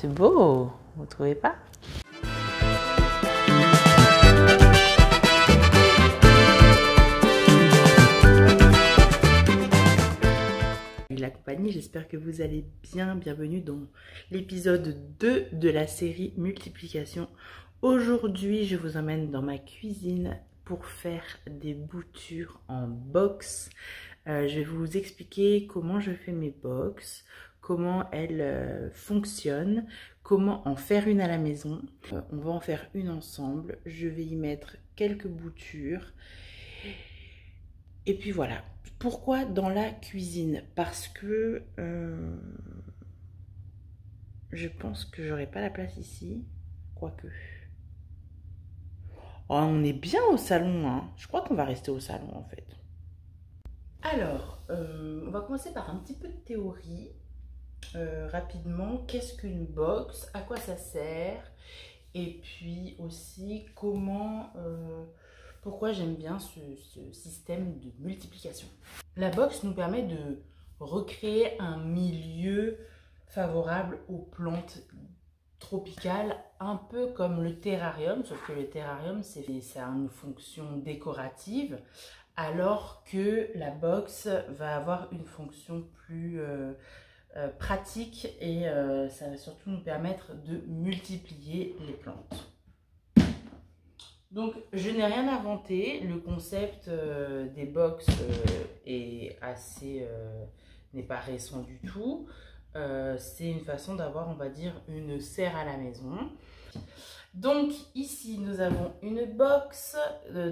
C'est beau, vous trouvez pas? La compagnie, j'espère que vous allez bien. Bienvenue dans l'épisode 2 de la série Multiplication. Aujourd'hui, je vous emmène dans ma cuisine pour faire des boutures en box. Je vais vous expliquer comment je fais mes box, comment elles fonctionnent, comment en faire une à la maison. On va en faire une ensemble. Je vais y mettre quelques boutures. Et puis voilà. Pourquoi dans la cuisine? Parce que je pense que j'aurai pas la place ici. Quoique. Oh, on est bien au salon, hein. Je crois qu'on va rester au salon en fait. Alors, on va commencer par un petit peu de théorie. Rapidement, qu'est-ce qu'une box? À quoi ça sert? Et puis aussi, pourquoi j'aime bien ce système de multiplication. La box nous permet de recréer un milieu favorable aux plantes tropicales, un peu comme le terrarium, sauf que le terrarium, ça a une fonction décorative, alors que la box va avoir une fonction plus pratique et ça va surtout nous permettre de multiplier les plantes. Donc, je n'ai rien inventé. Le concept des box n'est pas récent du tout. C'est une façon d'avoir, on va dire, une serre à la maison. Donc, ici, nous avons une box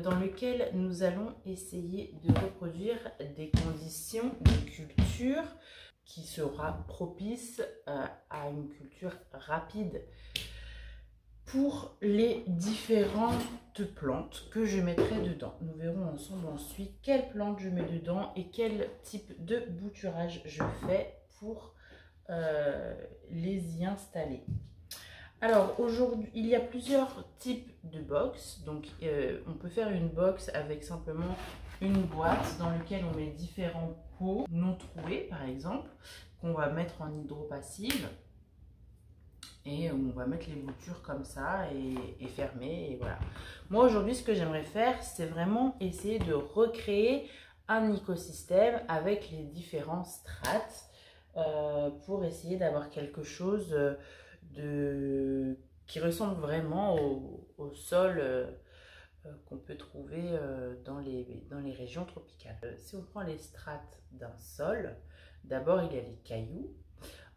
dans laquelle nous allons essayer de reproduire des conditions de culture qui sera propice à une culture rapide pour les différentes plantes que je mettrai dedans. Nous verrons ensemble ensuite quelles plantes je mets dedans et quel type de bouturage je fais pour les y installer. Alors aujourd'hui, il y a plusieurs types de box. Donc on peut faire une box avec simplement une boîte dans laquelle on met différents pots non troués par exemple, qu'on va mettre en hydropassive. Et on va mettre les boutures comme ça et fermer. Et voilà. Moi aujourd'hui, ce que j'aimerais faire, c'est vraiment essayer de recréer un écosystème avec les différents strates pour essayer d'avoir quelque chose qui ressemble vraiment au sol qu'on peut trouver dans les régions tropicales. Si on prend les strates d'un sol, d'abord il y a les cailloux.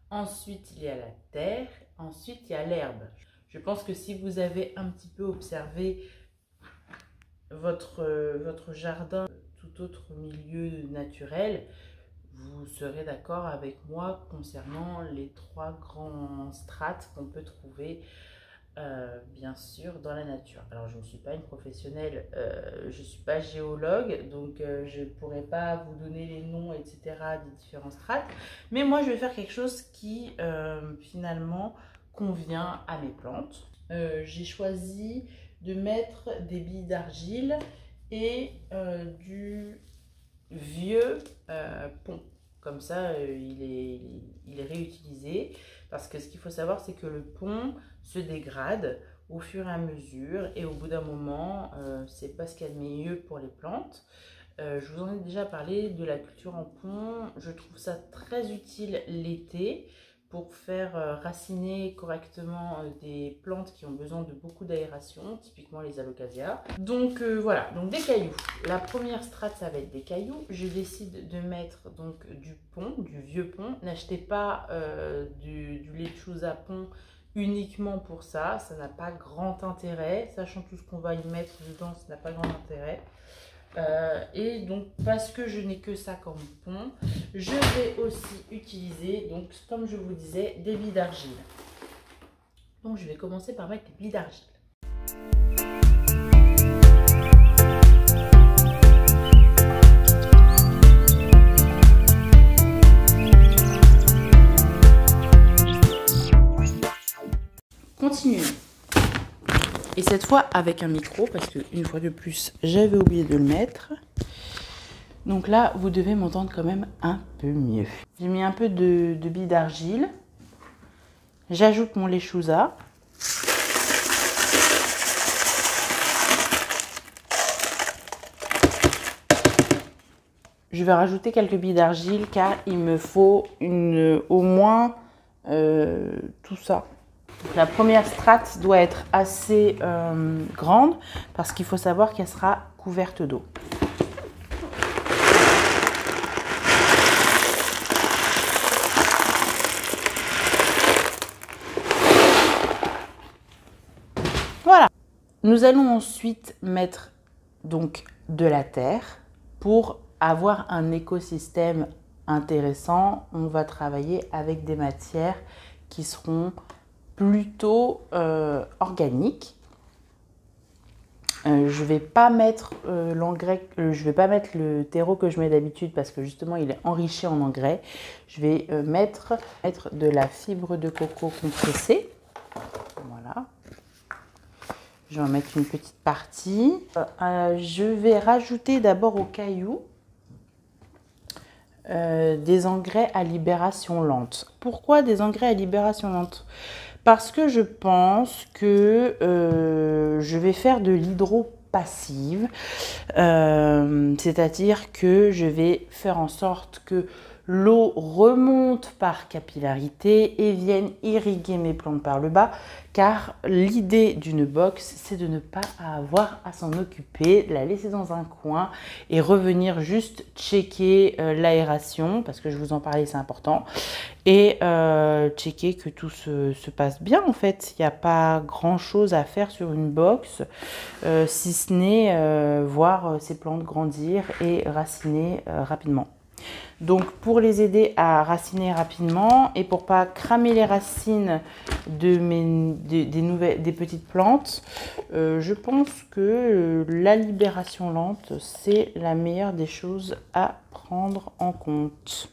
Ensuite, il y a la terre. Ensuite, il y a l'herbe. Je pense que si vous avez un petit peu observé votre jardin, tout autre milieu naturel, vous serez d'accord avec moi concernant les trois grands strates qu'on peut trouver, bien sûr, dans la nature. Alors, je ne suis pas une professionnelle, je ne suis pas géologue, donc je ne pourrais pas vous donner les noms, etc. des différents strates. Mais moi, je vais faire quelque chose qui, finalement, convient à mes plantes. J'ai choisi de mettre des billes d'argile et du vieux pont. Comme ça, il est réutilisé. Parce que ce qu'il faut savoir, c'est que le pont se dégrade au fur et à mesure. Et au bout d'un moment, c'est pas ce qu'il y a de mieux pour les plantes. Je vous en ai déjà parlé de la culture en pont. Je trouve ça très utile l'été pour faire raciner correctement des plantes qui ont besoin de beaucoup d'aération, typiquement les alocasias. Donc voilà, donc des cailloux. La première strate, ça va être des cailloux. Je décide de mettre donc du pont, du vieux pont. N'achetez pas du lechuza pont uniquement pour ça. Ça n'a pas grand intérêt. Sachant tout ce qu'on va y mettre dedans, ça n'a pas grand intérêt. Et donc parce que je n'ai que ça comme pont, je vais aussi utiliser, donc comme je vous disais, des billes d'argile. Donc je vais commencer par mettre des billes d'argile. Continuons. Et cette fois avec un micro, parce qu'une fois de plus, j'avais oublié de le mettre. Donc là, vous devez m'entendre quand même un peu mieux. J'ai mis un peu de billes d'argile. J'ajoute mon lechuza. Je vais rajouter quelques billes d'argile car il me faut au moins tout ça. La première strate doit être assez grande parce qu'il faut savoir qu'elle sera couverte d'eau. Voilà. Nous allons ensuite mettre donc de la terre pour avoir un écosystème intéressant. On va travailler avec des matières qui seront plutôt organiques. Je vais pas mettre l'engrais, je vais pas mettre le terreau que je mets d'habitude parce que justement il est enrichi en engrais. Je vais mettre de la fibre de coco compressée. Voilà. Je vais en mettre une petite partie. Je vais rajouter d'abord au caillou des engrais à libération lente. Pourquoi des engrais à libération lente? Parce que je pense que je vais faire de l'hydropassive, c'est-à-dire que je vais faire en sorte que l'eau remonte par capillarité et vienne irriguer mes plantes par le bas, car l'idée d'une box, c'est de ne pas avoir à s'en occuper, la laisser dans un coin et revenir juste checker l'aération, parce que je vous en parlais, c'est important, et checker que tout se passe bien en fait. Il n'y a pas grand chose à faire sur une box, si ce n'est voir ces plantes grandir et raciner rapidement. Donc pour les aider à raciner rapidement et pour pas cramer les racines des petites plantes, je pense que la libération lente, c'est la meilleure des choses à prendre en compte.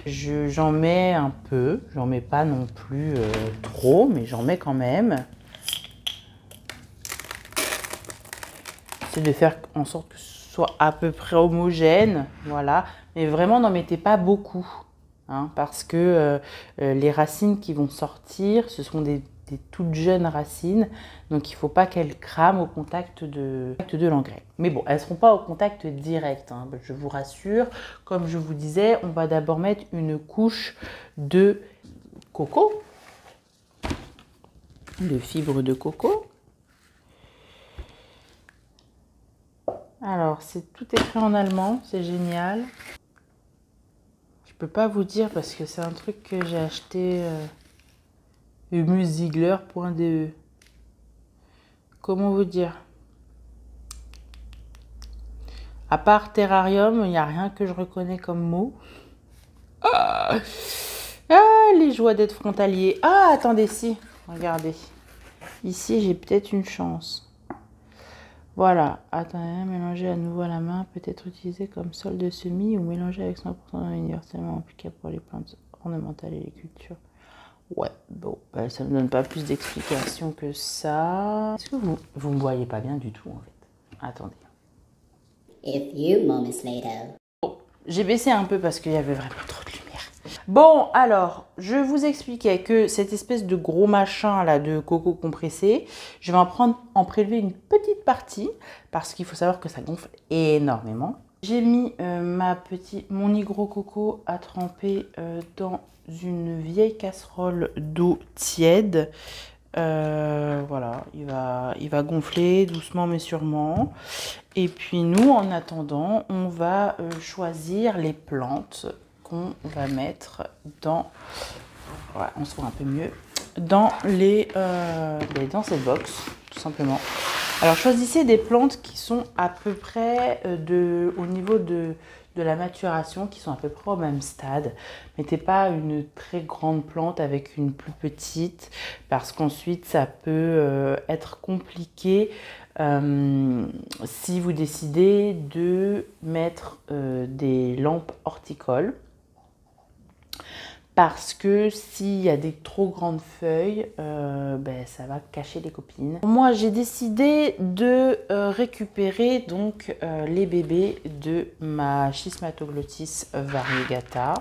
J'en mets un peu, j'en mets pas non plus trop, mais j'en mets quand même. C'est de faire en sorte que ce soit à peu près homogène, voilà. Mais vraiment, n'en mettez pas beaucoup, hein, parce que les racines qui vont sortir, ce sont des toutes jeunes racines, donc il ne faut pas qu'elles crament au contact de l'engrais. Mais bon, elles ne seront pas au contact direct, hein, je vous rassure. Comme je vous disais, on va d'abord mettre une couche de coco, de fibres de coco. Alors, tout écrit en allemand, c'est génial. Je peux pas vous dire parce que c'est un truc que j'ai acheté humusziegler.de. Comment vous dire? À part terrarium, il n'y a rien que je reconnais comme mot. Ah, les joies d'être frontalier. Ah, attendez, si. Regardez. Ici, j'ai peut-être une chance. Voilà, attendez, mélanger à nouveau à la main peut être utilisé comme sol de semis ou mélanger avec 100% universellement applicable pour les plantes ornementales et les cultures. Ouais, bon, bah, ça ne me donne pas plus d'explications que ça. Est-ce que vous me voyez pas bien du tout en fait? Attendez. A few moments later. Bon, j'ai baissé un peu parce qu'il y avait vraiment trop de lumière. Bon, alors, je vous expliquais que cette espèce de gros machin là de coco compressé, je vais en prélever une petite partie parce qu'il faut savoir que ça gonfle énormément. J'ai mis mon hygro coco à tremper dans une vieille casserole d'eau tiède. Voilà, il va gonfler doucement mais sûrement. Et puis nous, en attendant, on va choisir les plantes qu'on va mettre dans, voilà, on se voit un peu mieux, dans cette box, tout simplement. Alors choisissez des plantes qui sont à peu près au niveau de la maturation, qui sont à peu près au même stade. Mettez pas une très grande plante avec une plus petite, parce qu'ensuite ça peut être compliqué si vous décidez de mettre des lampes horticoles. Parce que s'il y a des trop grandes feuilles, ça va cacher les copines. Moi, j'ai décidé de récupérer donc les bébés de ma Schismatoglottis variegata.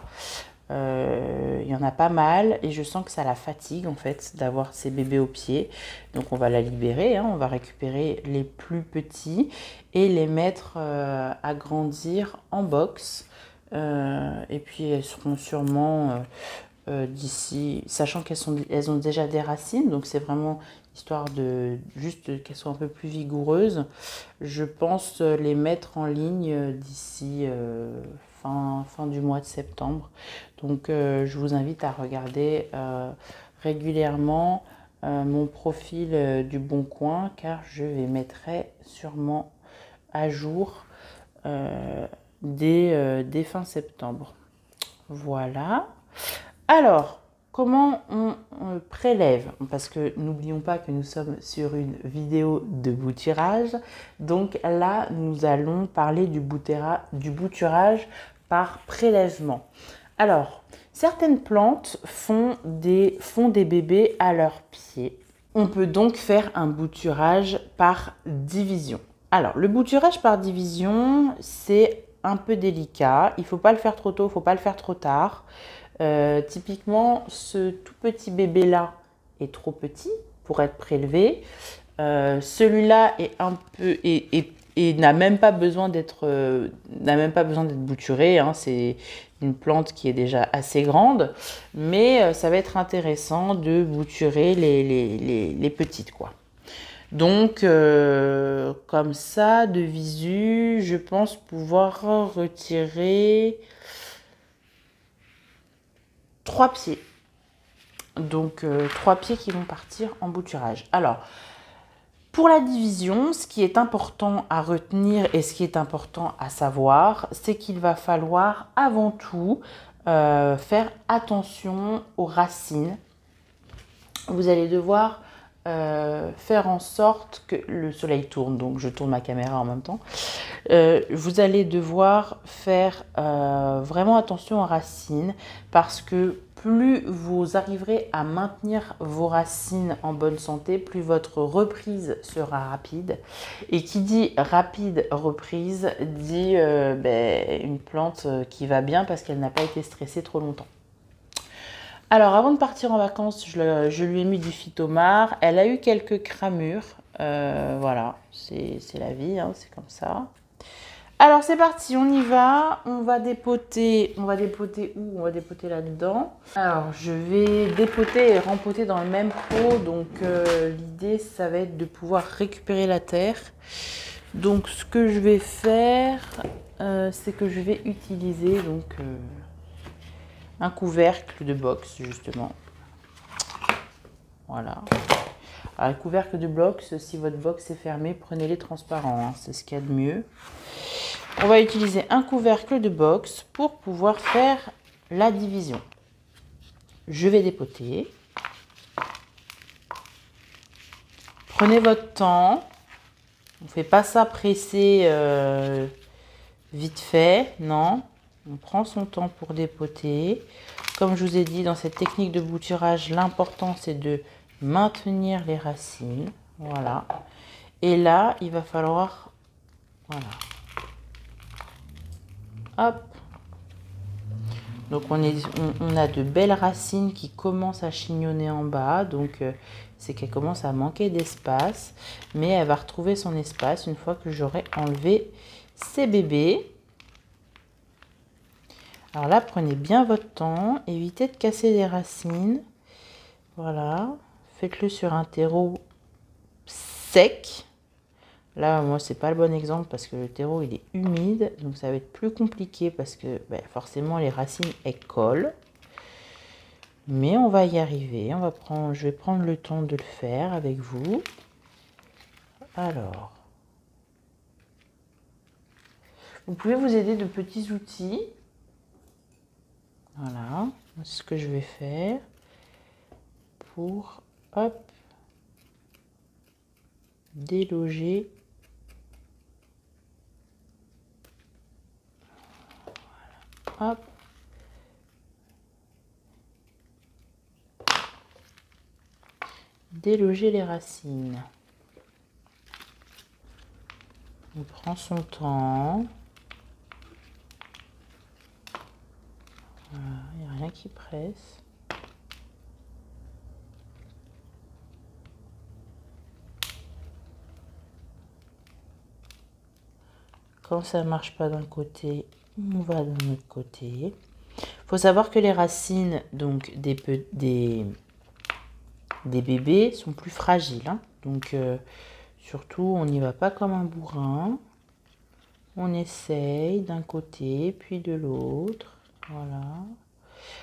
Il y en a pas mal et je sens que ça la fatigue en fait d'avoir ces bébés au pied. Donc on va la libérer, hein, on va récupérer les plus petits et les mettre à grandir en box. Et puis elles seront sûrement d'ici, sachant elles ont déjà des racines, donc c'est vraiment histoire de juste qu'elles soient un peu plus vigoureuses. Je pense les mettre en ligne d'ici fin du mois de septembre. Donc je vous invite à regarder régulièrement mon profil du Bon Coin, car je les mettrai sûrement à jour dès fin septembre. Voilà. Alors, comment on prélève? Parce que n'oublions pas que nous sommes sur une vidéo de bouturage. Donc là, nous allons parler du bouturage par prélèvement. Alors, certaines plantes font des bébés à leurs pieds. On peut donc faire un bouturage par division. Alors, le bouturage par division, c'est un peu délicat. Il ne faut pas le faire trop tôt, il ne faut pas le faire trop tard. Typiquement, ce tout petit bébé-là est trop petit pour être prélevé. Celui-là est un peu et n'a même pas besoin d'être bouturé. Hein. C'est une plante qui est déjà assez grande, mais ça va être intéressant de bouturer les petites, quoi. Donc, comme ça, de visu, je pense pouvoir retirer 3 pieds. Donc, 3 pieds qui vont partir en bouturage. Alors, pour la division, ce qui est important à retenir et ce qui est important à savoir, c'est qu'il va falloir avant tout faire attention aux racines. Vous allez devoir faire en sorte que le soleil tourne, donc je tourne ma caméra en même temps. Vous allez devoir faire vraiment attention aux racines parce que plus vous arriverez à maintenir vos racines en bonne santé, plus votre reprise sera rapide. Et qui dit rapide reprise dit une plante qui va bien parce qu'elle n'a pas été stressée trop longtemps. Alors, avant de partir en vacances, je lui ai mis du phytomar. Elle a eu quelques cramures. Voilà, c'est la vie, hein, c'est comme ça. Alors, c'est parti, on y va. On va dépoter. On va dépoter où? On va dépoter là-dedans. Alors, je vais dépoter et rempoter dans le même pot. Donc, l'idée, ça va être de pouvoir récupérer la terre. Donc, ce que je vais faire, c'est que je vais utiliser un couvercle de box, justement. Voilà. Alors, le couvercle de box, si votre box est fermée, prenez-les transparents. Hein, c'est ce qu'il y a de mieux. On va utiliser un couvercle de box pour pouvoir faire la division. Je vais dépoter. Prenez votre temps. On ne fait pas ça pressé vite fait, non. On prend son temps pour dépoter. Comme je vous ai dit, dans cette technique de bouturage, l'important c'est de maintenir les racines. Voilà. Et là, il va falloir... Voilà. Hop. Donc on a de belles racines qui commencent à chignonner en bas. Donc c'est qu'elle commence à manquer d'espace. Mais elle va retrouver son espace une fois que j'aurai enlevé ses bébés. Alors là, prenez bien votre temps. Évitez de casser les racines. Voilà. Faites-le sur un terreau sec. Là, moi, c'est pas le bon exemple parce que le terreau, il est humide. Donc, ça va être plus compliqué parce que forcément, les racines, elles collent. Mais on va y arriver. Je vais prendre le temps de le faire avec vous. Alors, vous pouvez vous aider de petits outils. Voilà. C'est ce que je vais faire pour, hop, déloger. Hop. Déloger les racines. On prend son temps. Voilà, il n'y a rien qui presse. Quand ça ne marche pas d'un côté, on va de l'autre côté. Il faut savoir que les racines donc des bébés sont plus fragiles. Hein. Donc, surtout, on n'y va pas comme un bourrin. On essaye d'un côté, puis de l'autre. Voilà.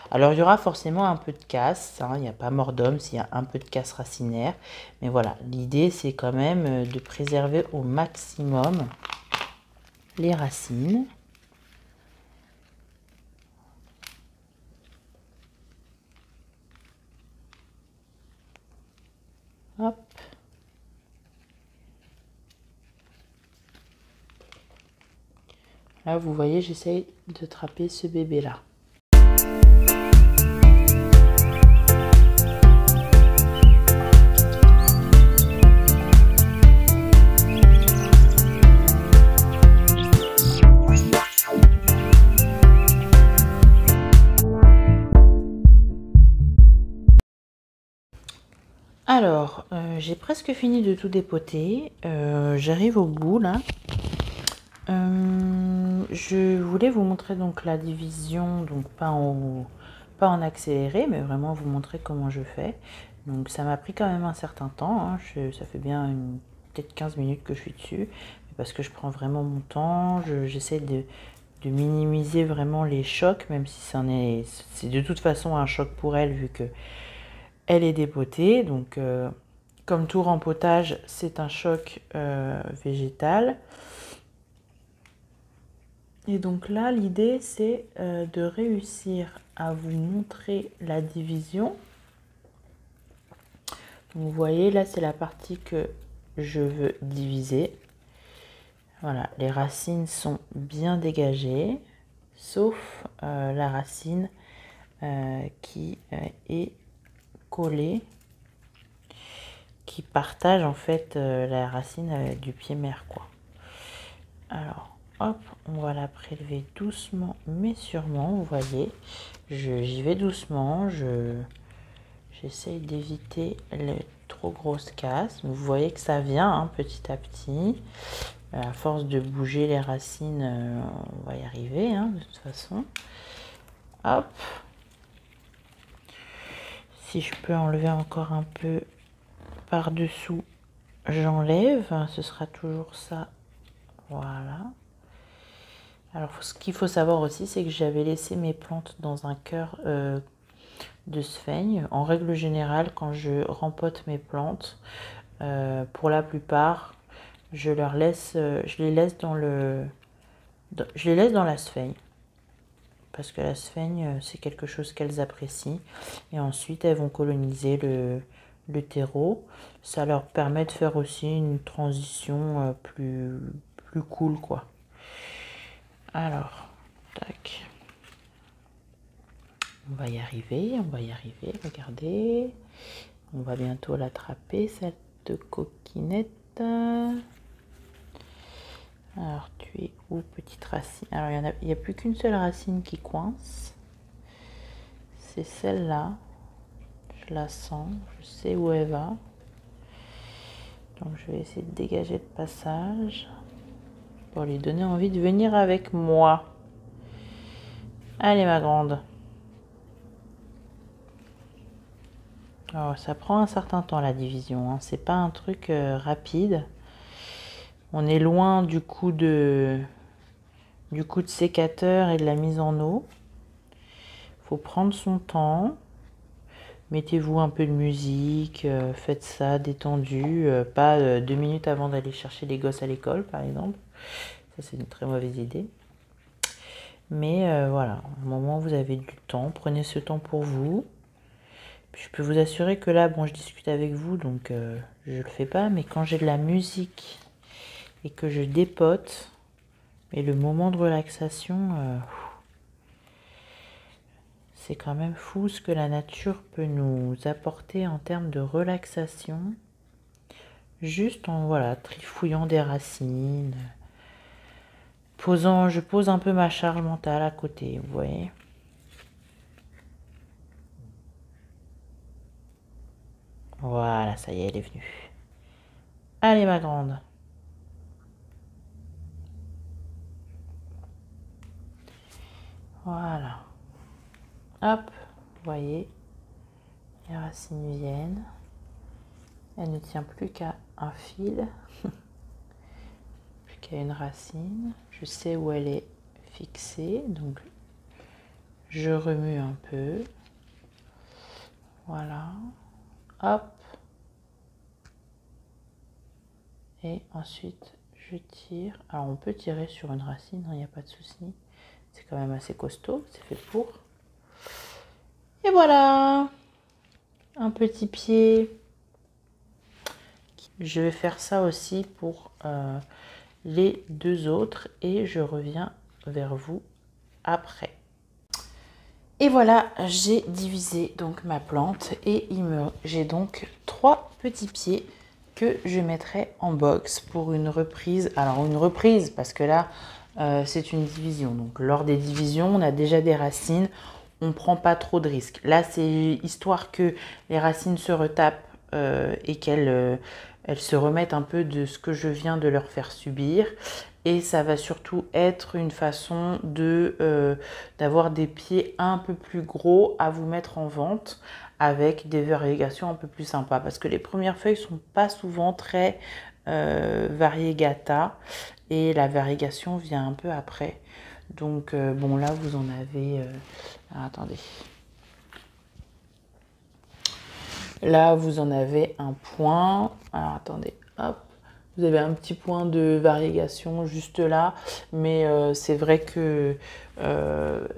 Alors, il y aura forcément un peu de casse. Hein. Il n'y a pas mort d'homme s'il y a un peu de casse racinaire. Mais voilà, l'idée, c'est quand même de préserver au maximum les racines. Hop. Là, vous voyez, j'essaye de attraper ce bébé-là. Alors, j'ai presque fini de tout dépoter. J'arrive au bout, là. Je voulais vous montrer donc la division, donc pas en accéléré, mais vraiment vous montrer comment je fais. Donc ça m'a pris quand même un certain temps, hein. Ça fait bien peut-être 15 minutes que je suis dessus, parce que je prends vraiment mon temps, j'essaie de minimiser vraiment les chocs, même si c'est de toute façon un choc pour elle, vu que elle est dépotée. Donc comme tout rempotage, c'est un choc végétal. Et donc là, l'idée, c'est de réussir à vous montrer la division. Donc, vous voyez, là, c'est la partie que je veux diviser. Voilà, les racines sont bien dégagées, sauf la racine qui est collée, qui partage en fait la racine du pied mère, quoi. Alors, hop, on va la prélever doucement mais sûrement, vous voyez. J'y vais doucement, j'essaye d'éviter les trop grosses casses. Vous voyez que ça vient hein, petit à petit. À force de bouger les racines, on va y arriver hein, de toute façon. Hop. Si je peux enlever encore un peu par-dessous, j'enlève. Ce sera toujours ça. Voilà. Alors, ce qu'il faut savoir aussi, c'est que j'avais laissé mes plantes dans un cœur de sphaigne. En règle générale, quand je rempote mes plantes, pour la plupart, je les laisse dans la sphaigne. Parce que la sphaigne, c'est quelque chose qu'elles apprécient. Et ensuite, elles vont coloniser le terreau. Ça leur permet de faire aussi une transition plus cool, quoi. Alors, tac. On va y arriver, regardez. On va bientôt l'attraper, cette coquinette. Alors, tu es où, petite racine? Alors, il n'y a plus qu'une seule racine qui coince. C'est celle-là. Je la sens, je sais où elle va. Donc, je vais essayer de dégager le passage pour lui donner envie de venir avec moi. Allez, ma grande. Alors, ça prend un certain temps, la division. Hein. C'est pas un truc rapide. On est loin du coup de sécateur et de la mise en eau. Faut prendre son temps. Mettez-vous un peu de musique, faites ça détendu, pas 2 minutes avant d'aller chercher les gosses à l'école, par exemple. Ça, c'est une très mauvaise idée. Mais voilà, au moment où vous avez du temps, prenez ce temps pour vous. Puis je peux vous assurer que là, bon, je discute avec vous, donc je le fais pas. Mais quand j'ai de la musique et que je dépote, et le moment de relaxation, c'est quand même fou ce que la nature peut nous apporter en termes de relaxation. Juste en voilà, trifouillant des racines. Je pose un peu ma charge mentale à côté, vous voyez. Voilà, ça y est, elle est venue. Allez, ma grande. Voilà. Hop, vous voyez, les racines viennent. Elle ne tient plus qu'à un fil, plus qu'à une racine. Je sais où elle est fixée, donc je remue un peu. Voilà. Hop. Et ensuite, je tire. Alors, on peut tirer sur une racine, il n'y a pas de souci. C'est quand même assez costaud, c'est fait pour. Et voilà, un petit pied. Je vais faire ça aussi pour les deux autres et je reviens vers vous après. Et voilà, j'ai divisé donc ma plante et j'ai donc 3 petits pieds que je mettrai en box pour une reprise. Alors une reprise parce que là c'est une division. Donc lors des divisions, on a déjà des racines, on ne prend pas trop de risques. Là c'est histoire que les racines se retapent et qu'elles se remettent un peu de ce que je viens de leur faire subir. Et ça va surtout être une façon d'avoir des pieds un peu plus gros à vous mettre en vente avec des variegations un peu plus sympas. Parce que les premières feuilles ne sont pas souvent très variegata et la variegation vient un peu après. Donc bon là vous en avez... attendez. Là vous en avez un point. Alors attendez, hop. Vous avez un petit point de variegation juste là, mais c'est vrai que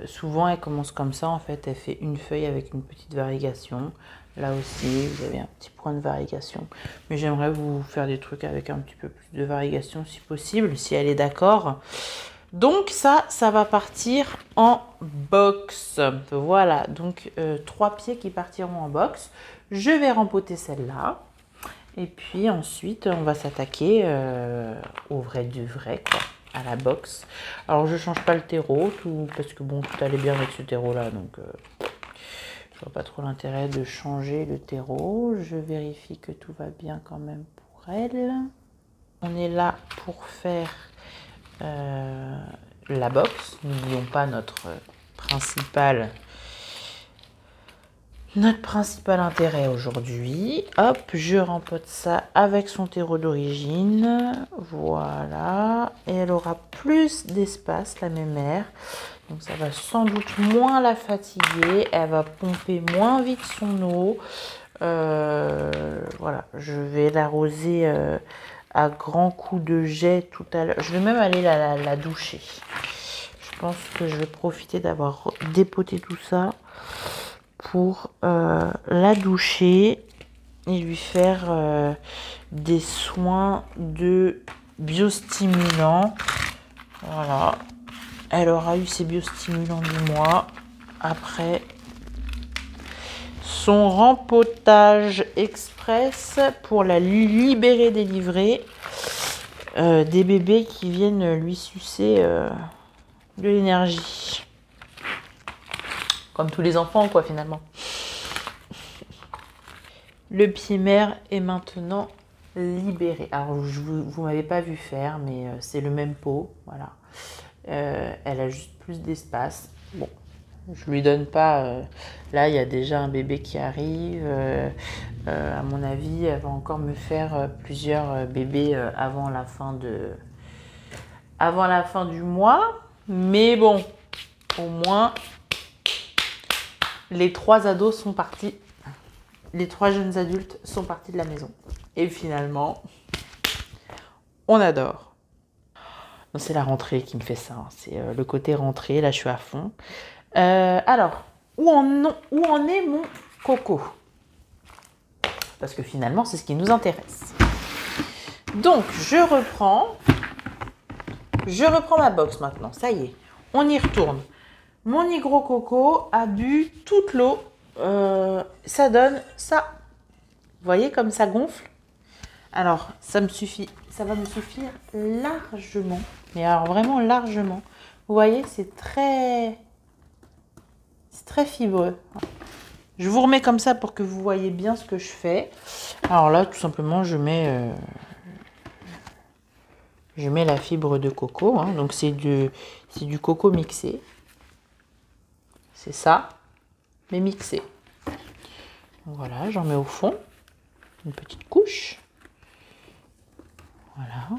souvent elle commence comme ça, en fait, elle fait une feuille avec une petite variegation. Là aussi, vous avez un petit point de variegation. Mais j'aimerais vous faire des trucs avec un petit peu plus de variegation si possible, si elle est d'accord. Donc ça va partir en box. Voilà, donc 3 pieds qui partiront en box. Je vais rempoter celle-là. Et puis ensuite, on va s'attaquer au vrai du vrai, quoi, à la box. Alors, je change pas le terreau, parce que bon, tout allait bien avec ce terreau-là, donc je vois pas trop l'intérêt de changer le terreau. Je vérifie que tout va bien quand même pour elle. On est là pour faire la box. N'oublions pas notre principal intérêt aujourd'hui. Hop, je rempote ça avec son terreau d'origine. Voilà. Et elle aura plus d'espace, la mémère. Donc ça va sans doute moins la fatiguer. Elle va pomper moins vite son eau. Voilà, je vais l'arroser à grands coups de jet tout à l'heure. Je vais même aller la doucher. Je pense que je vais profiter d'avoir dépoté tout ça pour la doucher et lui faire des soins de biostimulants. Voilà, elle aura eu ses biostimulants du mois après son rempotage express pour la libérer des livrées des bébés qui viennent lui sucer de l'énergie. Comme tous les enfants, quoi, finalement. Le pied mère est maintenant libéré. Alors, vous m'avez pas vu faire, mais c'est le même pot. Voilà. Elle a juste plus d'espace. Bon, je lui donne pas... là, il y a déjà un bébé qui arrive. À mon avis, elle va encore me faire plusieurs bébés avant la fin du mois. Mais bon, au moins... les 3 ados sont partis, les 3 jeunes adultes sont partis de la maison. Et finalement, on adore. C'est la rentrée qui me fait ça, hein. C'est le côté rentrée, là je suis à fond. Alors, où en est mon coco? Parce que finalement, c'est ce qui nous intéresse. Donc, je reprends ma box maintenant, ça y est, on y retourne. Mon nigro coco a bu toute l'eau. Ça donne ça. Vous voyez comme ça gonfle? Alors, ça va me suffire largement. Mais alors vraiment largement. Vous voyez, c'est très fibreux. Je vous remets comme ça pour que vous voyez bien ce que je fais. Alors là, tout simplement, je mets la fibre de coco. Hein. Donc c'est du coco mixé. C'est ça, mais mixé. Voilà, j'en mets au fond. Une petite couche. Voilà.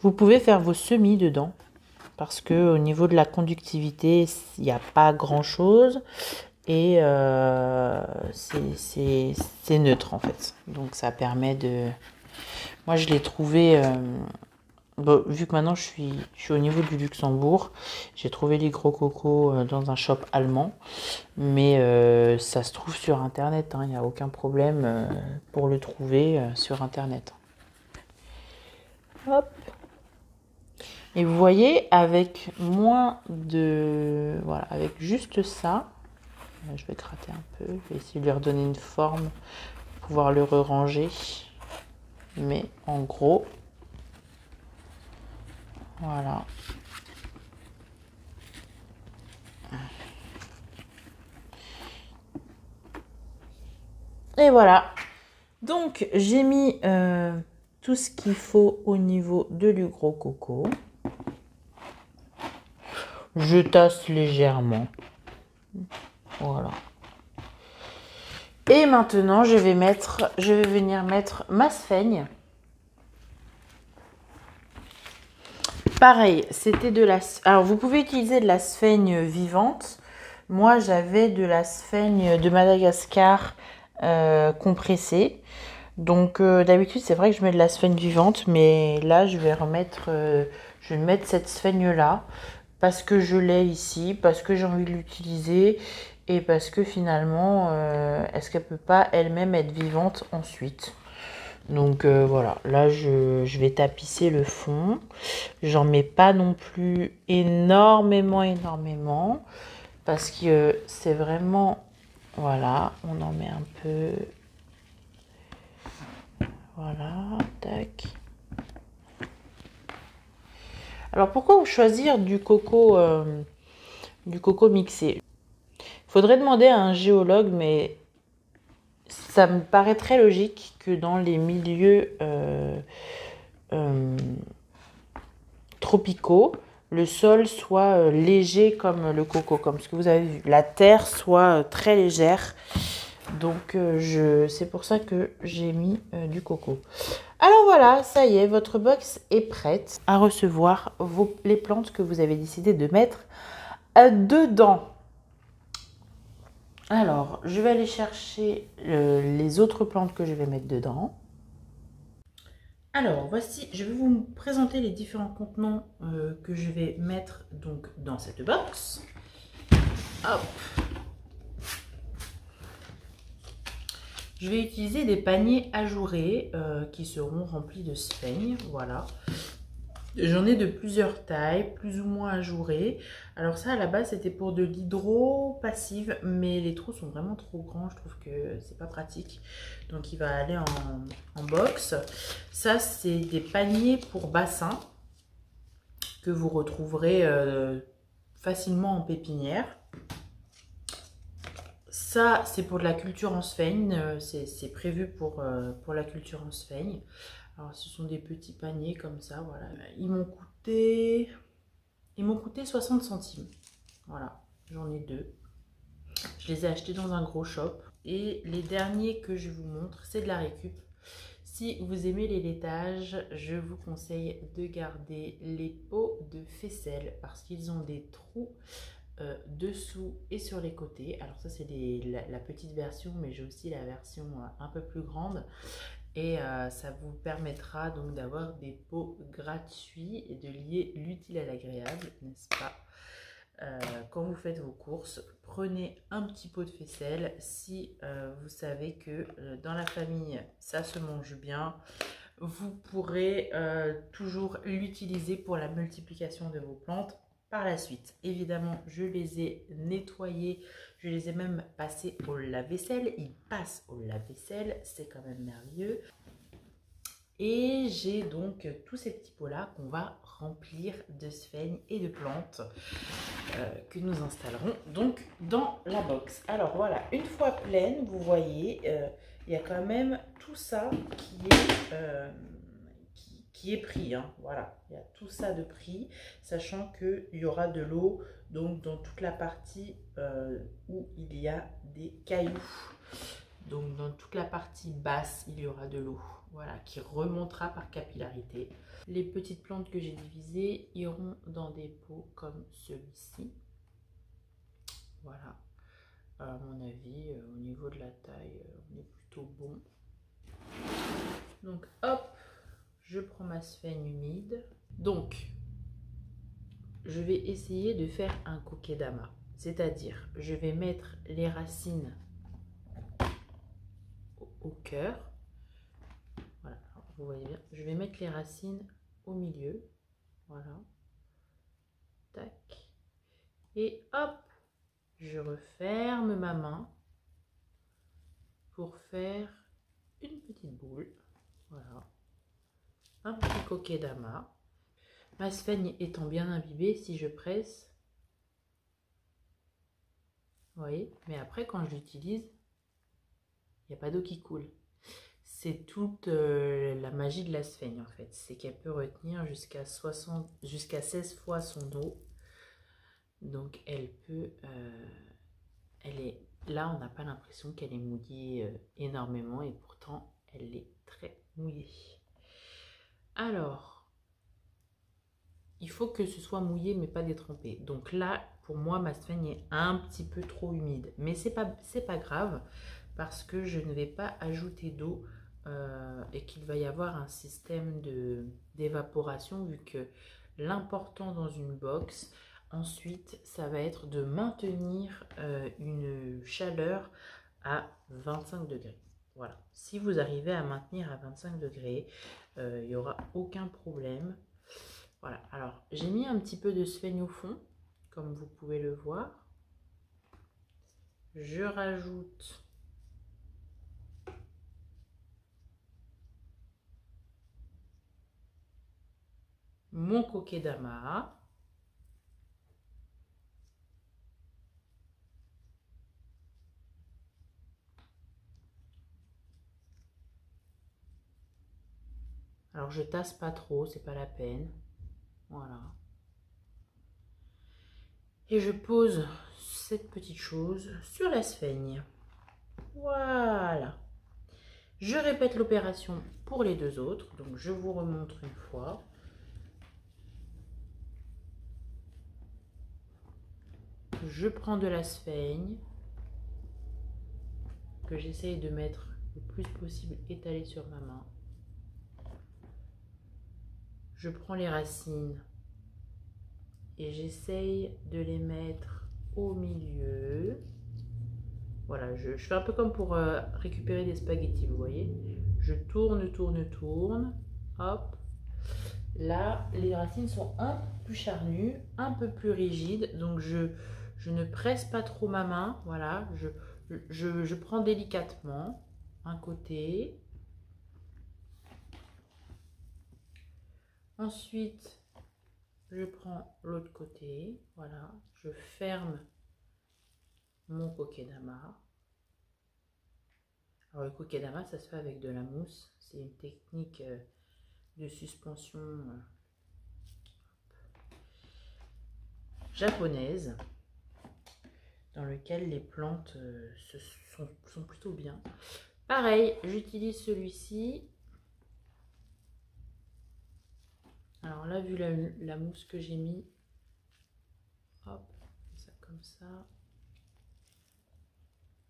Vous pouvez faire vos semis dedans. Parce que au niveau de la conductivité, il n'y a pas grand-chose. Et c'est neutre en fait. Donc ça permet de... Moi je l'ai trouvé... Bon, vu que maintenant je suis au niveau du Luxembourg, j'ai trouvé les gros cocos dans un shop allemand. Mais ça se trouve sur internet. Il n'y a aucun problème pour le trouver sur internet. Hop. Et vous voyez, avec moins de... Voilà, avec juste ça... Je vais gratter un peu, je vais essayer de lui redonner une forme pour pouvoir le ranger. Mais en gros, voilà. Et voilà. Donc, j'ai mis tout ce qu'il faut au niveau de du gros coco. Je tasse légèrement. Voilà. Et maintenant, je vais venir mettre ma sphaigne. Pareil, c'était de la... Alors, vous pouvez utiliser de la sphaigne vivante. Moi, j'avais de la sphaigne de Madagascar compressée. Donc, d'habitude, c'est vrai que je mets de la sphaigne vivante. Mais là, je vais mettre cette sphaigne-là. Parce que je l'ai ici, parce que j'ai envie de l'utiliser. Et parce que finalement, est-ce qu'elle peut pas elle-même être vivante ensuite ? Donc voilà, là je vais tapisser le fond. J'en mets pas non plus énormément. Parce que c'est vraiment... Voilà, on en met un peu. Voilà, tac. Alors pourquoi choisir du coco mixé ? Il faudrait demander à un géologue, mais ça me paraît très logique que dans les milieux tropicaux, le sol soit léger comme le coco, comme ce que vous avez vu. La terre soit très légère. Donc c'est pour ça que j'ai mis du coco. Alors voilà, ça y est, votre box est prête à recevoir les plantes que vous avez décidé de mettre dedans. Alors, je vais aller chercher les autres plantes que je vais mettre dedans. Alors, voici, je vais vous présenter les différents contenants que je vais mettre donc dans cette box. Hop. Je vais utiliser des paniers ajourés qui seront remplis de sphaigne, voilà. J'en ai de plusieurs tailles, plus ou moins ajourées. Alors ça, à la base, c'était pour de l'hydro passive, mais les trous sont vraiment trop grands. Je trouve que c'est pas pratique. Donc, il va aller en box. Ça, c'est des paniers pour bassin que vous retrouverez facilement en pépinière. Ça, c'est pour de la culture en sphaigne. C'est prévu pour la culture en sphaigne. Alors, ce sont des petits paniers comme ça, voilà. Ils m'ont coûté 60 centimes. Voilà, j'en ai deux. Je les ai achetés dans un gros shop. Et les derniers que je vous montre, c'est de la récup. Si vous aimez les laitages, je vous conseille de garder les pots de faisselle parce qu'ils ont des trous dessous et sur les côtés. Alors ça, c'est la petite version, mais j'ai aussi la version un peu plus grande. Et ça vous permettra donc d'avoir des pots gratuits et de lier l'utile à l'agréable, n'est-ce pas? Quand vous faites vos courses, prenez un petit pot de faisselle si vous savez que dans la famille ça se mange bien. Vous pourrez toujours l'utiliser pour la multiplication de vos plantes par la suite. Évidemment, je les ai nettoyés, je les ai même passés au lave-vaisselle. Ils passent au lave-vaisselle, c'est quand même merveilleux. Et j'ai donc tous ces petits pots-là qu'on va remplir de sphènes et de plantes que nous installerons donc dans la box. Alors voilà, une fois pleine, vous voyez, il y a quand même tout ça qui est pris. Hein. Voilà, il y a tout ça de pris, sachant qu'il y aura de l'eau donc dans toute la partie où il y a des cailloux. Donc dans toute la partie basse, il y aura de l'eau, voilà, qui remontera par capillarité. Les petites plantes que j'ai divisées iront dans des pots comme celui-ci. Voilà, à mon avis, au niveau de la taille, on est plutôt bon. Donc hop, je prends ma sphène humide. Donc, je vais essayer de faire un kokedama, c'est-à-dire je vais mettre les racines au cœur. Voilà, alors, vous voyez bien, je vais mettre les racines au milieu. Voilà. Tac. Et hop, je referme ma main pour faire une petite boule. Voilà. Un petit kokedama. Ma sphène étant bien imbibée, si je presse, vous voyez, mais après quand je l'utilise, il n'y a pas d'eau qui coule. C'est toute la magie de la sphène en fait. C'est qu'elle peut retenir jusqu'à 16 fois son eau. Donc elle peut, elle est là, on n'a pas l'impression qu'elle est mouillée énormément et pourtant elle est très mouillée. Alors, il faut que ce soit mouillé mais pas détrempé. Donc là, pour moi, ma sphène est un petit peu trop humide. Mais c'est pas grave parce que je ne vais pas ajouter d'eau et qu'il va y avoir un système d'évaporation vu que l'important dans une box, ensuite, ça va être de maintenir une chaleur à 25 degrés. Voilà. Si vous arrivez à maintenir à 25 degrés, il n'y aura aucun problème. Voilà, alors j'ai mis un petit peu de sphène au fond, comme vous pouvez le voir. Je rajoute mon kokedama. Alors je tasse pas trop, c'est pas la peine. Voilà. Et je pose cette petite chose sur la sphène. Voilà. Je répète l'opération pour les deux autres. Donc je vous remontre une fois. Je prends de la sphène que j'essaye de mettre le plus possible étalée sur ma main. Je prends les racines et j'essaye de les mettre au milieu. Voilà, je fais un peu comme pour récupérer des spaghettis, vous voyez. Je tourne, tourne, tourne. Hop. Là, les racines sont un peu plus charnues, un peu plus rigides. Donc, je ne presse pas trop ma main. Voilà, je prends délicatement un côté. Ensuite, je prends l'autre côté. Voilà, je ferme mon kokedama. Alors le kokedama, ça se fait avec de la mousse. C'est une technique de suspension japonaise dans lequel les plantes sont plutôt bien. Pareil, j'utilise celui-ci. Alors là, vu la mousse que j'ai mis, hop, ça comme ça.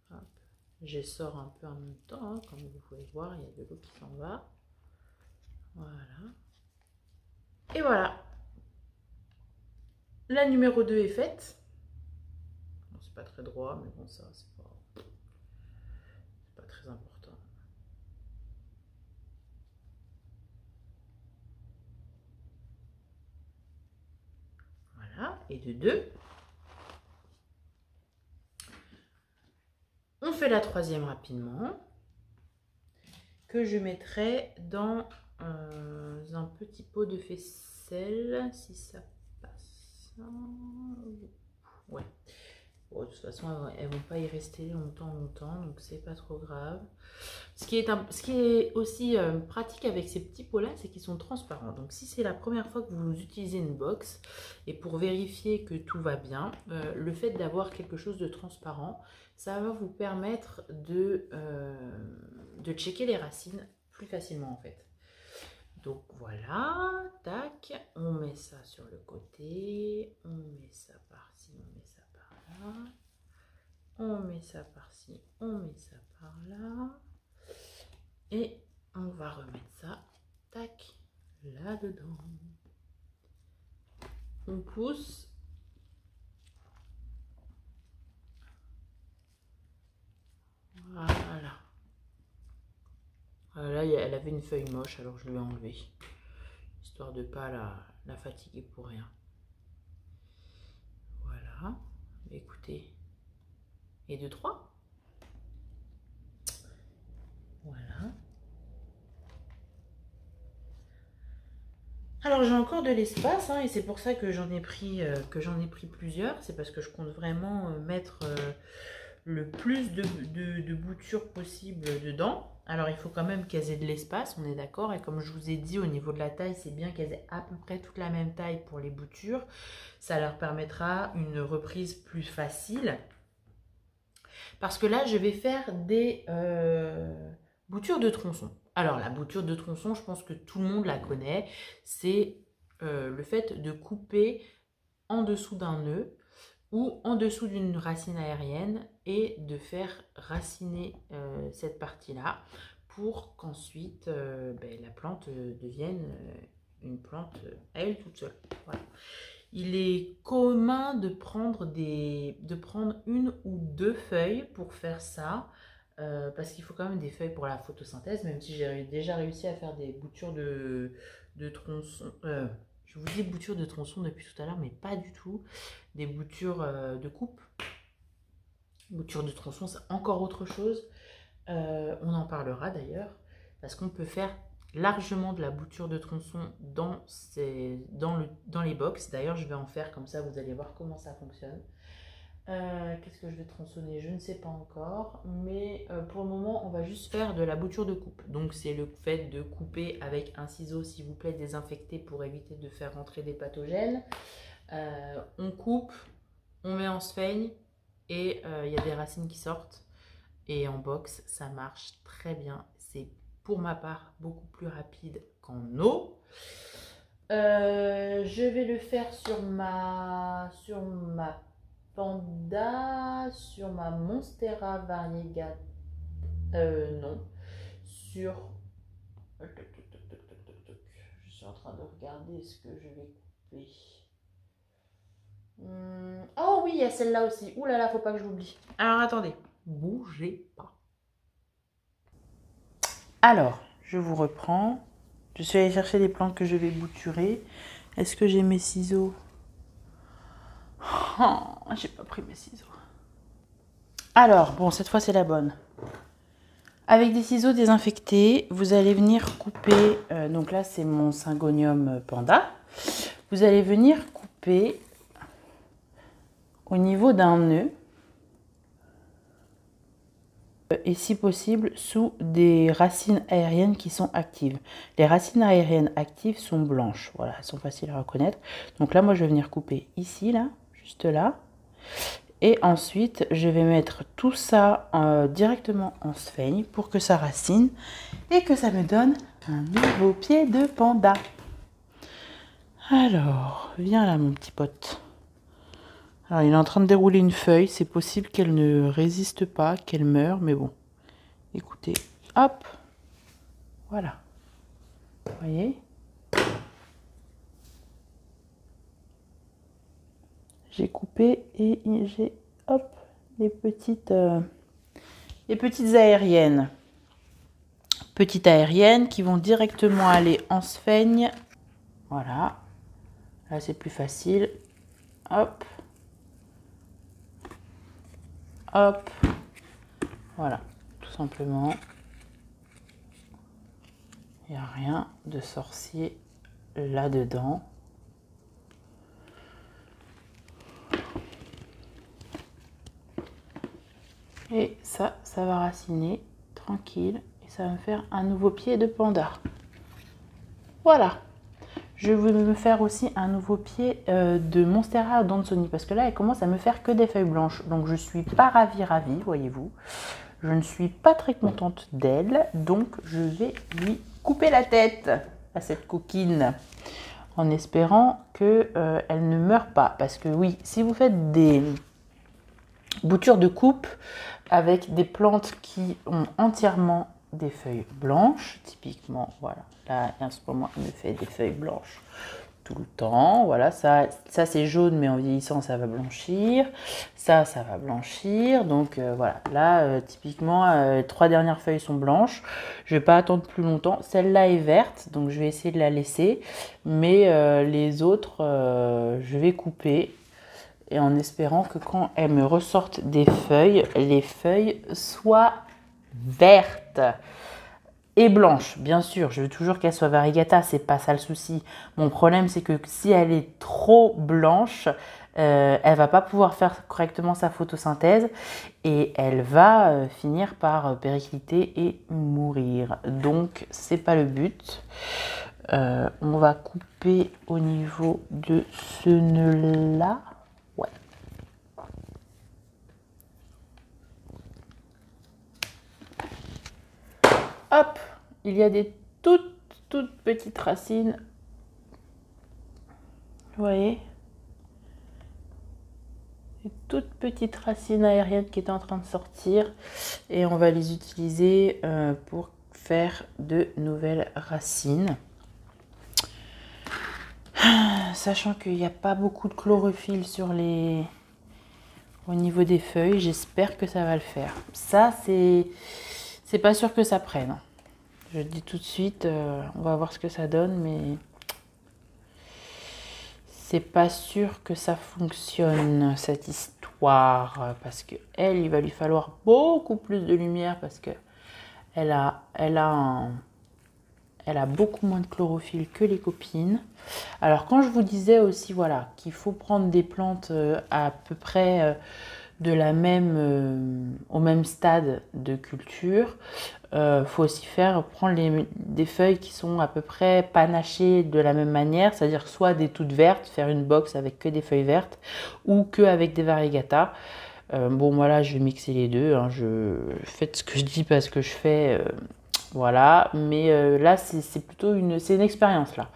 Hop. J'essore un peu en même temps, hein, comme vous pouvez voir, il y a de l'eau qui s'en va. Voilà. Et voilà. La numéro 2 est faite. Bon, c'est pas très droit, mais bon, ça, c'est pas très important. Voilà. Et de 2. On fait la troisième rapidement, que je mettrai dans un petit pot de faisselle, si ça passe. Ouais. Bon, de toute façon, elles vont pas y rester longtemps, donc c'est pas trop grave. Ce qui est aussi pratique avec ces petits pots-là, c'est qu'ils sont transparents. Donc si c'est la première fois que vous utilisez une box, et pour vérifier que tout va bien, le fait d'avoir quelque chose de transparent, ça va vous permettre de checker les racines plus facilement en fait. Donc voilà, tac, on met ça sur le côté, on met ça par-ci, on met ça par-là, on met ça par-ci, on met ça par-là, et on va remettre ça, tac, là-dedans. On pousse. Voilà. Là, elle avait une feuille moche, alors je lui ai enlevé. Histoire de ne pas la fatiguer pour rien. Voilà. Écoutez. Et 2, 3. Voilà. Alors j'ai encore de l'espace, hein, et c'est pour ça que j'en ai pris plusieurs. C'est parce que je compte vraiment mettre le plus de boutures possible dedans. Alors il faut quand même qu'elles aient de l'espace, on est d'accord. Et comme je vous ai dit, au niveau de la taille, c'est bien qu'elles aient à peu près toute la même taille pour les boutures. Ça leur permettra une reprise plus facile. Parce que là, je vais faire des boutures de tronçon. Alors la bouture de tronçon, je pense que tout le monde la connaît. C'est le fait de couper en dessous d'un nœud ou en dessous d'une racine aérienne et de faire raciner cette partie-là pour qu'ensuite la plante devienne une plante à elle toute seule. Voilà. Il est commun de prendre une ou deux feuilles pour faire ça, parce qu'il faut quand même des feuilles pour la photosynthèse, même si j'ai déjà réussi à faire des boutures de tronçon. Je vous dis boutures de tronçon depuis tout à l'heure, mais pas du tout. Des boutures de coupe. Boutures de tronçon, c'est encore autre chose. On en parlera d'ailleurs, parce qu'on peut faire largement de la bouture de tronçon dans les box. D'ailleurs, je vais en faire comme ça, vous allez voir comment ça fonctionne. Qu'est-ce que je vais tronçonner? Je ne sais pas encore, mais pour le moment, on va juste faire de la bouture de coupe. Donc, c'est le fait de couper avec un ciseau, s'il vous plaît, désinfecté pour éviter de faire rentrer des pathogènes. On coupe, on met en sphaigne et il y a des racines qui sortent. Et en box, ça marche très bien. C'est pour ma part beaucoup plus rapide qu'en eau. Je vais le faire sur ma Panda, sur ma Monstera variegata. Non. Sur... Je suis en train de regarder ce que je vais couper. Oh oui, il y a celle-là aussi. Ouh là là, faut pas que je l'oublie. Alors attendez. Bougez pas. Alors, je vous reprends. Je suis allée chercher les plantes que je vais bouturer. Est-ce que j'ai mes ciseaux? Oh, j'ai pas pris mes ciseaux. Alors, bon, cette fois c'est la bonne. Avec des ciseaux désinfectés, vous allez venir couper. Donc là, c'est mon Syngonium Panda. Vous allez venir couper au niveau d'un nœud. Et si possible sous des racines aériennes qui sont actives. Les racines aériennes actives sont blanches, voilà, elles sont faciles à reconnaître. Donc là, moi, je vais venir couper ici, là, juste là. Et ensuite, je vais mettre tout ça directement en sphaigne pour que ça racine et que ça me donne un nouveau pied de panda. Alors, viens là, mon petit pote. Alors, il est en train de dérouler une feuille. C'est possible qu'elle ne résiste pas, qu'elle meure, mais bon. Écoutez, hop, voilà. Vous voyez? J'ai coupé et j'ai, hop, les petites aériennes. Petites aériennes qui vont directement aller en sphaigne. Voilà. Là, c'est plus facile. Hop. Hop, voilà, tout simplement. Il n'y a rien de sorcier là-dedans. Et ça va raciner tranquille. Et ça va me faire un nouveau pied de panda. Voilà. Je vais me faire aussi un nouveau pied de Monstera Dansoni. Parce que là, elle commence à me faire que des feuilles blanches. Donc, je ne suis pas ravie, voyez-vous. Je ne suis pas très contente d'elle. Donc, je vais lui couper la tête à cette coquine. En espérant qu'elle ne meure pas. Parce que oui, si vous faites des boutures de coupe avec des plantes qui ont entièrement des feuilles blanches, typiquement, voilà, là en ce moment elle me fait des feuilles blanches tout le temps, voilà, ça c'est jaune mais en vieillissant ça va blanchir, ça va blanchir, donc voilà, là typiquement 3 dernières feuilles sont blanches, je vais pas attendre plus longtemps, celle-là est verte donc je vais essayer de la laisser, mais les autres je vais couper. Et en espérant que quand elles me ressortent des feuilles, les feuilles soient vertes et blanches. Bien sûr, je veux toujours qu'elles soient variegata, c'est pas ça le souci. Mon problème, c'est que si elle est trop blanche, elle va pas pouvoir faire correctement sa photosynthèse et elle va finir par péricliter et mourir. Donc, c'est pas le but. On va couper au niveau de ce nœud-là. Ouais. Hop, il y a des toutes petites racines. Vous voyez? Des toutes petites racines aériennes qui étaient en train de sortir. Et on va les utiliser pour faire de nouvelles racines. Sachant qu'il n'y a pas beaucoup de chlorophylle au niveau des feuilles, j'espère que ça va le faire. Ça, c'est pas sûr que ça prenne. Je le dis tout de suite, on va voir ce que ça donne, mais c'est pas sûr que ça fonctionne, cette histoire. Parce que il va lui falloir beaucoup plus de lumière parce que elle a beaucoup moins de chlorophylle que les copines. Alors quand je vous disais aussi voilà qu'il faut prendre des plantes à peu près au même stade de culture, faut aussi prendre des feuilles qui sont à peu près panachées de la même manière, c'est-à-dire soit des toutes vertes, faire une box avec que des feuilles vertes ou que avec des variegata. Bon voilà, je vais mixer les deux, hein, faites ce que je dis parce que je fais. Voilà, mais là c'est plutôt une expérience là.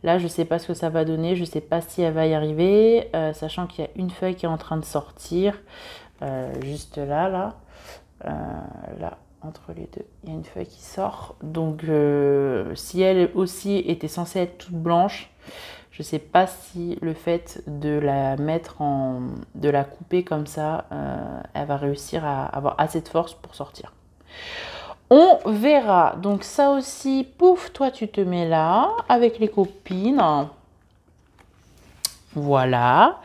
Là je sais pas ce que ça va donner, je sais pas si elle va y arriver, sachant qu'il y a une feuille qui est en train de sortir, juste là, entre les deux, il y a une feuille qui sort. Donc si elle aussi était censée être toute blanche, je sais pas si le fait de de la couper comme ça, elle va réussir à avoir assez de force pour sortir. On verra. Donc ça aussi, pouf, toi tu te mets là avec les copines. Voilà.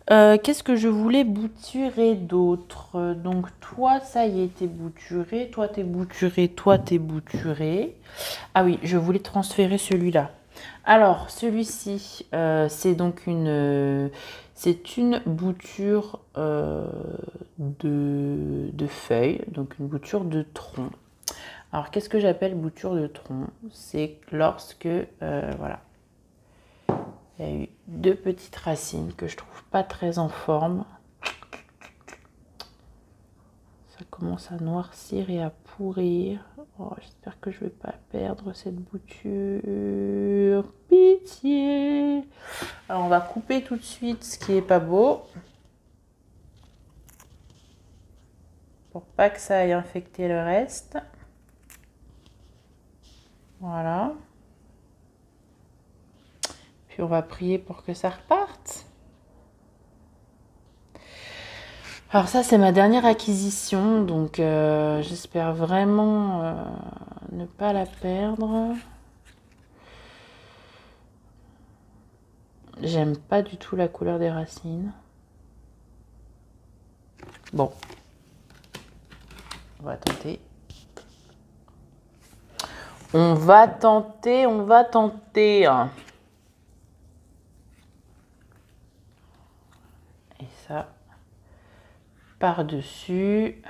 Qu'est-ce que je voulais bouturer d'autre? Donc toi, ça y est, t'es bouturé. Toi, t'es bouturé. Toi, t'es bouturé. Ah oui, je voulais transférer celui-là. Alors, celui-ci, c'est donc une bouture de feuilles, donc une bouture de tronc. Alors, qu'est-ce que j'appelle bouture de tronc? C'est lorsque, voilà, il y a eu 2 petites racines que je trouve pas très en forme. Ça commence à noircir et à pourrir. Oh, j'espère que je vais pas perdre cette bouture. Pitié! Alors, on va couper tout de suite ce qui est pas beau. Pour pas que ça aille infecter le reste. Voilà. Puis on va prier pour que ça reparte. Alors ça, c'est ma dernière acquisition, donc j'espère vraiment ne pas la perdre. J'aime pas du tout la couleur des racines. Bon. On va tenter. On va tenter, on va tenter. Et ça, par-dessus.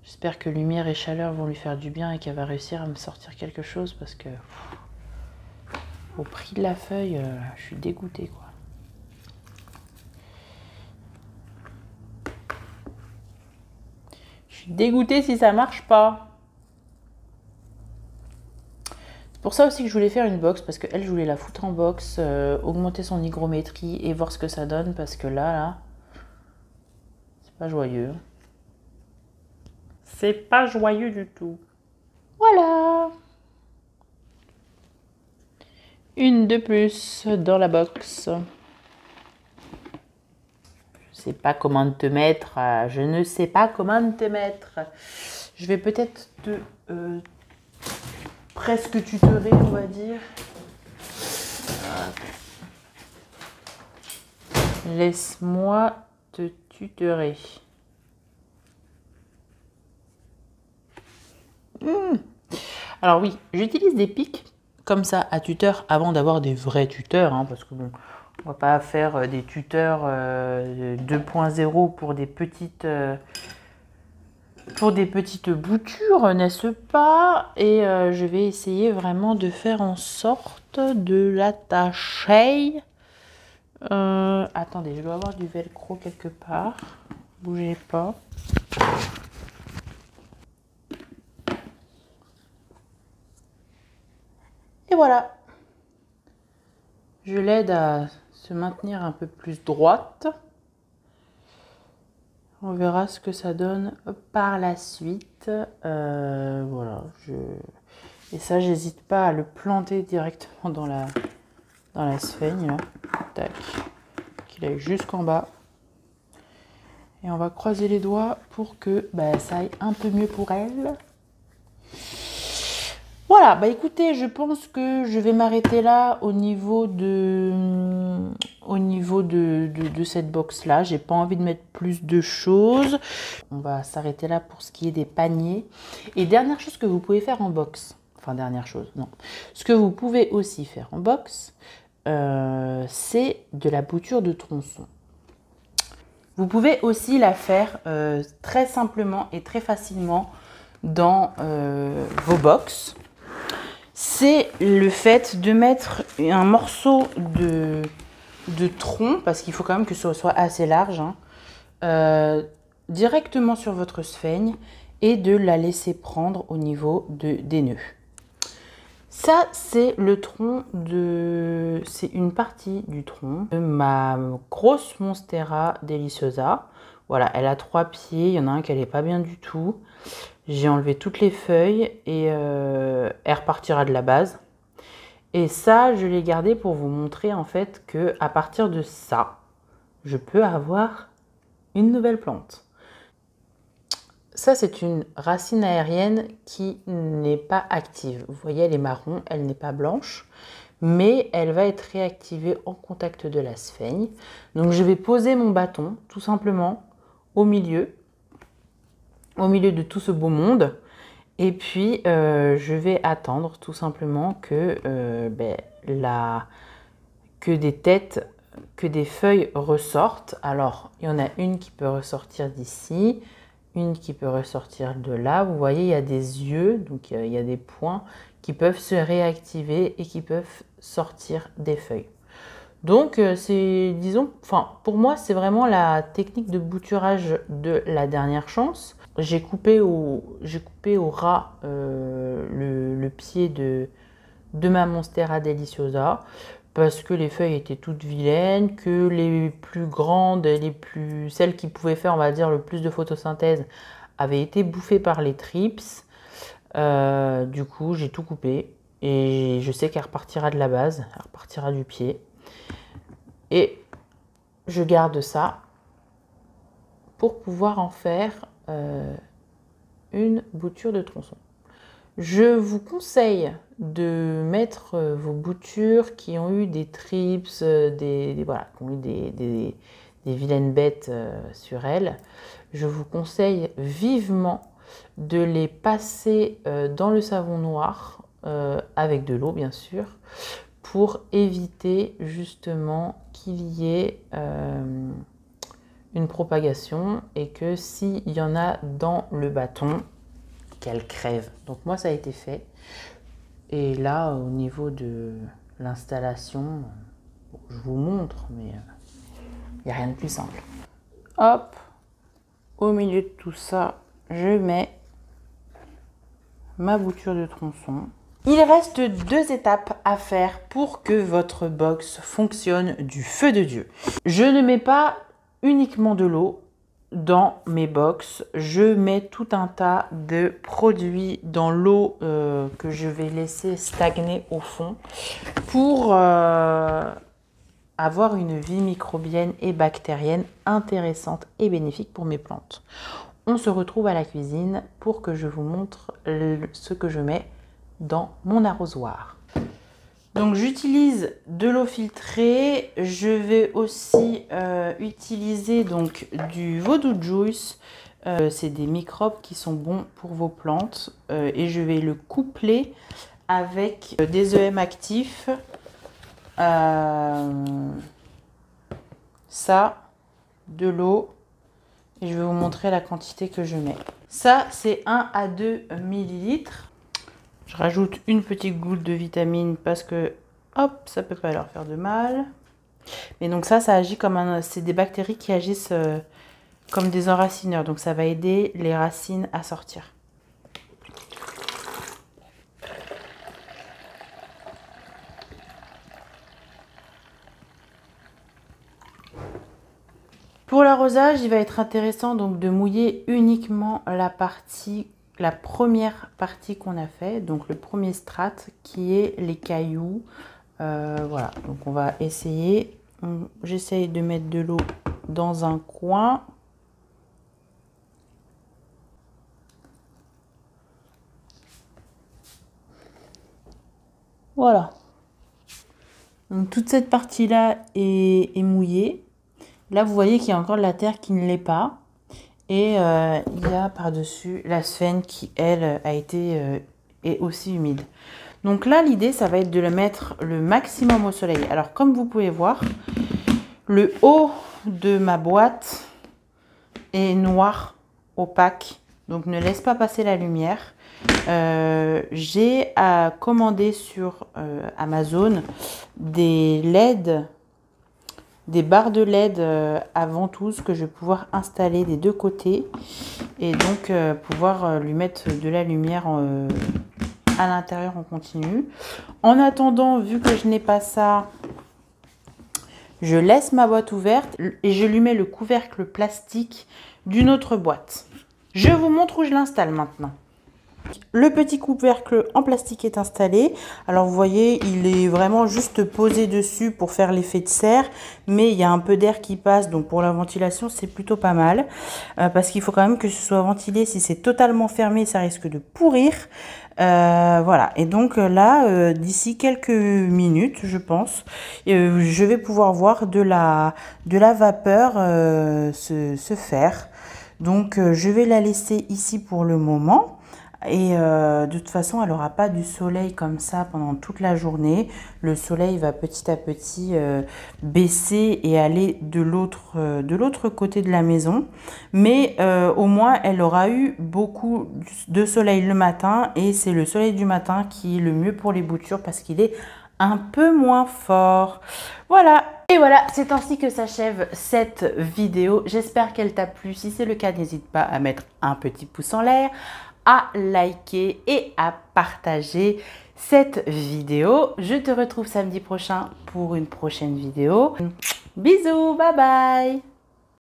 J'espère que lumière et chaleur vont lui faire du bien et qu'elle va réussir à me sortir quelque chose parce que au prix de la feuille, je suis dégoûtée, quoi. Je suis dégoûtée si ça marche pas. C'est pour ça aussi que je voulais faire une box, parce qu'elle, je voulais la foutre en box, augmenter son hygrométrie et voir ce que ça donne, parce que là, c'est pas joyeux. C'est pas joyeux du tout. Voilà. Une de plus dans la box. Je sais pas comment te mettre. Je ne sais pas comment te mettre. Je vais peut-être te presque tutorer, on va dire. Laisse-moi te tutorer. Alors oui, j'utilise des pics comme ça à tuteur avant d'avoir des vrais tuteurs, hein, parce que bon, on va pas faire des tuteurs 2.0 pour des petites boutures, n'est-ce pas? Et je vais essayer vraiment de faire en sorte de l'attacher. Attendez, je dois avoir du velcro quelque part. Bougez pas. Et voilà. Je l'aide à se maintenir un peu plus droite. On verra ce que ça donne par la suite. Voilà. Et ça, j'hésite pas à le planter directement dans la sphaigne. Là. Tac. Qu'il aille jusqu'en bas. Et on va croiser les doigts pour que ça aille un peu mieux pour elle. Voilà, écoutez, je pense que je vais m'arrêter là au niveau de cette box-là. J'ai pas envie de mettre plus de choses. On va s'arrêter là pour ce qui est des paniers. Et dernière chose que vous pouvez faire en box. Enfin, dernière chose, non. Ce que vous pouvez aussi faire en box, c'est de la bouture de tronçon. Vous pouvez aussi la faire très simplement et très facilement dans vos box. C'est le fait de mettre un morceau de tronc, parce qu'il faut quand même que ce soit assez large, hein, directement sur votre sphaigne et de la laisser prendre au niveau des nœuds. Ça, c'est le tronc c'est une partie du tronc de ma grosse Monstera Deliciosa. Voilà, elle a 3 pieds, il y en a un qui n'est pas bien du tout. J'ai enlevé toutes les feuilles et elle repartira de la base. Et ça, je l'ai gardé pour vous montrer en fait que à partir de ça, je peux avoir une nouvelle plante. Ça, c'est une racine aérienne qui n'est pas active. Vous voyez, elle est marron, elle n'est pas blanche, mais elle va être réactivée en contact de la sphaigne. Donc, je vais poser mon bâton tout simplement au milieu de tout ce beau monde. Et puis, je vais attendre tout simplement que des feuilles ressortent. Alors, il y en a une qui peut ressortir d'ici, une qui peut ressortir de là. Vous voyez, il y a des yeux, donc il y a des points qui peuvent se réactiver et qui peuvent sortir des feuilles. Donc, pour moi, c'est vraiment la technique de bouturage de la dernière chance. J'ai coupé au ras le pied de ma Monstera Deliciosa parce que les feuilles étaient toutes vilaines, que les plus grandes, celles qui pouvaient faire, on va dire, le plus de photosynthèse avaient été bouffées par les trips. Du coup, j'ai tout coupé et je sais qu'elle repartira de la base, elle repartira du pied. Et je garde ça pour pouvoir en faire une bouture de tronçon. Je vous conseille de mettre vos boutures qui ont eu des trips, qui ont eu des vilaines bêtes sur elles. Je vous conseille vivement de les passer dans le savon noir, avec de l'eau bien sûr, pour éviter justement qu'il y ait une propagation et que s'il y en a dans le bâton, qu'elle crève. Donc moi ça a été fait. Et là au niveau de l'installation, bon, je vous montre, mais il n'y a rien de plus simple. Hop, au milieu de tout ça, je mets ma bouture de tronçon. Il reste 2 étapes à faire pour que votre box fonctionne du feu de Dieu. Je ne mets pas uniquement de l'eau dans mes box. Je mets tout un tas de produits dans l'eau que je vais laisser stagner au fond pour avoir une vie microbienne et bactérienne intéressante et bénéfique pour mes plantes. On se retrouve à la cuisine pour que je vous montre ce que je mets dans mon arrosoir. Donc j'utilise de l'eau filtrée. Je vais aussi utiliser donc du Vodou Juice. C'est des microbes qui sont bons pour vos plantes et je vais le coupler avec des EM actifs. Ça, de l'eau. Et je vais vous montrer la quantité que je mets. Ça, c'est 1 à 2 millilitres. Je rajoute une petite goutte de vitamine parce que, hop, ça peut pas leur faire de mal. Mais donc ça agit comme c'est des bactéries qui agissent comme des enracineurs. Donc ça va aider les racines à sortir. Pour l'arrosage, il va être intéressant donc de mouiller uniquement la première partie qu'on a fait, donc le premier strat qui est les cailloux. Voilà, donc on va essayer. J'essaye de mettre de l'eau dans un coin. Voilà. Donc toute cette partie-là est mouillée. Là, vous voyez qu'il y a encore de la terre qui ne l'est pas. Et il y a par-dessus la sphène qui, elle, est aussi humide. Donc là, l'idée, ça va être de le mettre le maximum au soleil. Alors, comme vous pouvez voir, le haut de ma boîte est noir, opaque. Donc, ne laisse pas passer la lumière. J'ai commandé sur Amazon des LED, des barres de LED à ventouse que je vais pouvoir installer des 2 côtés et donc pouvoir lui mettre de la lumière à l'intérieur en continu. En attendant, vu que je n'ai pas ça, je laisse ma boîte ouverte et je lui mets le couvercle plastique d'une autre boîte. Je vous montre où je l'installe maintenant. Le petit couvercle en plastique est installé. Alors vous voyez, il est vraiment juste posé dessus pour faire l'effet de serre, mais il y a un peu d'air qui passe, donc pour la ventilation c'est plutôt pas mal, parce qu'il faut quand même que ce soit ventilé. Si c'est totalement fermé, ça risque de pourrir. Voilà, et donc là, d'ici quelques minutes, je pense, je vais pouvoir voir de la vapeur se faire. Donc je vais la laisser ici pour le moment. Et de toute façon, elle n'aura pas du soleil comme ça pendant toute la journée. Le soleil va petit à petit baisser et aller de l'autre côté de la maison. Mais au moins, elle aura eu beaucoup de soleil le matin. Et c'est le soleil du matin qui est le mieux pour les boutures parce qu'il est un peu moins fort. Voilà. Et voilà, c'est ainsi que s'achève cette vidéo. J'espère qu'elle t'a plu. Si c'est le cas, n'hésite pas à mettre un petit pouce en l'air, à liker et à partager cette vidéo. Je te retrouve samedi prochain pour une prochaine vidéo. Bisous, bye bye!